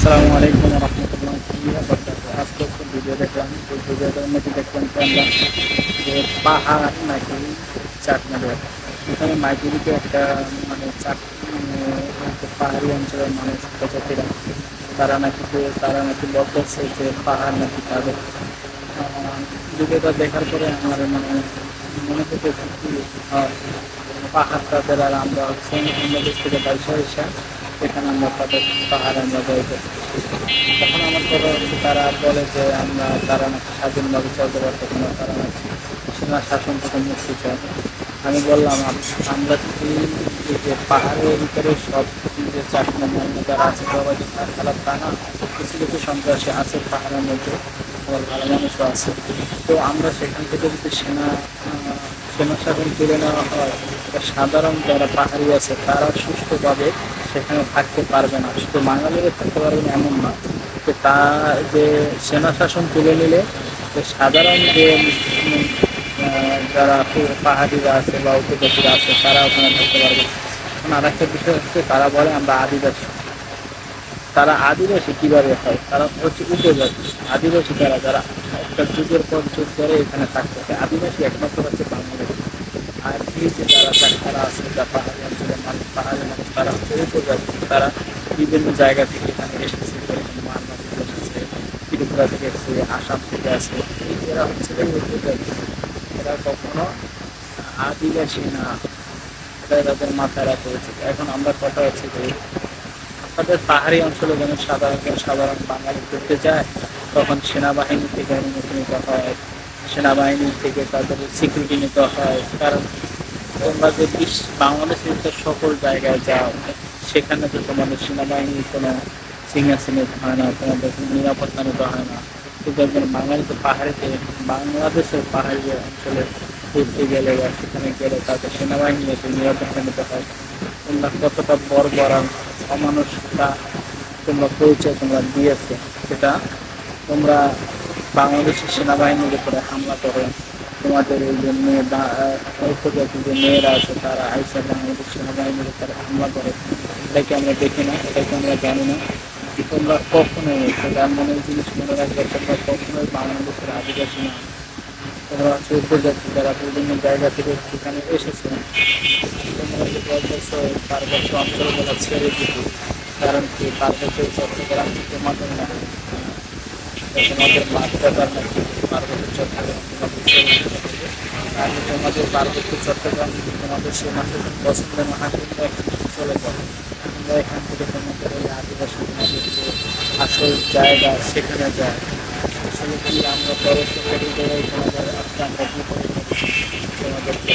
আসসালামু আলাইকুম রহমতুল্লাহি ওয়া বারাকাতুহু। আজকে একটা ভিডিও দেখলাম, ওই ভিডিওটার মধ্যে দেখলাম যে আমরা যে পাহাড় নাকি চাটমাদের এখানে মাইকেরিতে একটা মানে পাহাড়ি অঞ্চলের মানুষ প্রজাতিরা তারা নাকি বলতেছে যে পাহাড় নাকি তাদের। ভিডিওটা দেখার পরে আমার মানে মনে হতেছে কি আহ, পাহাড় তাদের, আর আমরা হচ্ছে অন্য দেশ থেকে পয়সা এসে এখানে আমরা তাদের পাহাড় আমরা যাইতেছি। তখন আমার কথা হচ্ছে, তারা বলে যে তারা নাকি স্বাধীনভাবে চলতে পারতেছে না, তারা নাকি সেনা শাসন থেকে মুক্তি চায়। আমি বললাম, আমরা যদি এই যে পাহাড়ের ভিতরে সব যে চাকরি যারা আছে সবাই যে খারাপ তা না, কিছু কিছু সন্ত্রাসী আছে পাহাড়ের মধ্যে, আবার ভালো মানুষও আছে। তো আমরা সেখান থেকে যদি সেনা শাসন তুলে নেওয়া হয়, সাধারণ যারা পাহাড়ি আছে তারা সুষ্ঠুভাবে সেখানে থাকতে পারবে না। শুধু বাঙালিরা থাকতে পারবে না এমন না, যে যে সেনা শাসন তুলে নিলে যে সাধারণ যে যারা পাহাড়িরা আছে বা উপজাতিরা আছে তারা ওখানে থাকতে পারবে। এখন আর একটা বিষয় হচ্ছে, তারা বলে আমরা আদিবাসী। তারা আদিবাসী কিভাবে হয়? তারা হচ্ছে উপজাতি। আদিবাসী তারা যারা একটা যুগের পর যুগ ধরে এখানে থাকতেছে। আদিবাসী একমাত্র হচ্ছে বাংলাদেশ। আর এই যে তারা আছে, যা পাহাড়ি অঞ্চলের মানুষ, পাহাড়ি মানুষ, তারা হচ্ছে উপজাতি। তারা বিভিন্ন জায়গা থেকে এখানে এসেছে, যেরকম মালদা থেকে এসেছে, ত্রিপুরা থেকে এসেছে, আসাম থেকে আসে। এরা হচ্ছে উপজাতি। এরা কখনো আদিবাসী না, এটা তাদের মাথায় রাখা উচিত। এখন আমরা কথা হচ্ছে যে তাদের পাহাড়ি অঞ্চলে যেন সাধারণ বাঙালি ঘুরতে যায়, তখন সেনাবাহিনী থেকে অনুমতি নিতে হয়, সেনাবাহিনী থেকে তাদের স্বীকৃতি নিতে হয়। কারণ তোমরা যে বাংলাদেশের যে সকল জায়গায় যাও, সেখানে তো তোমাদের সেনাবাহিনীর কোনো সিংহাসন নিতে হয় না, তোমাদের কোনো নিরাপত্তা নিতে হয় না। কিন্তু একজন বাঙালিতে বাংলাদেশের পাহাড়ি অঞ্চলে ঘুরতে গেলে বা সেখানে গেলে তাদের সেনাবাহিনী এসে নিরাপত্তা নিতে হয়। তোমরা কতটা বর্বর আর অমানুষতা তোমরা পরিচয় তোমরা দিয়েছে, সেটা তোমরা বাংলাদেশের সেনাবাহিনীর উপরে হামলা করে তোমাদের এই যে উপজাতি যে মেয়েরা আছে তারা আইসা বাংলাদেশ সেনাবাহিনীর উপরে হামলা করে। এটাকে আমরা দেখি না, এটাকে আমরা জানি না। তোমরা কখনোই সেটা মনে জিনিস মনে রাখবে, তোমরা কখনোই বাংলাদেশের আদিবাসী না। তোমরা হচ্ছে উপজাতি যারা বিভিন্ন জায়গা থেকে সেখানে এসেছে। তোমরা যে বলতেছো পার্বত্য অঞ্চলগুলো ছেড়ে দিতে, কারণ কি পার্বত্য চট্টগ্রাম তোমাদের না, তোমাদের বাধ্যতার নাকি পার্বত্য চট্টগ্রাম তোমাদের ছেড়ে দিতে হবে। আর তোমাদের পার্বত্য চট্টগ্রাম যদি তোমাদের সে মাসে পছন্দ না হয়, তোমরা এখান থেকে চলে যাবে। তোমরা এখান থেকে তোমাদের এই আদিবাসী তোমাদের যে আসল জায়গা সেখানে যায়। আসলে কি আমরা পরস্পর তোমাদের আজকে আমরা কি করে তোমাদেরকে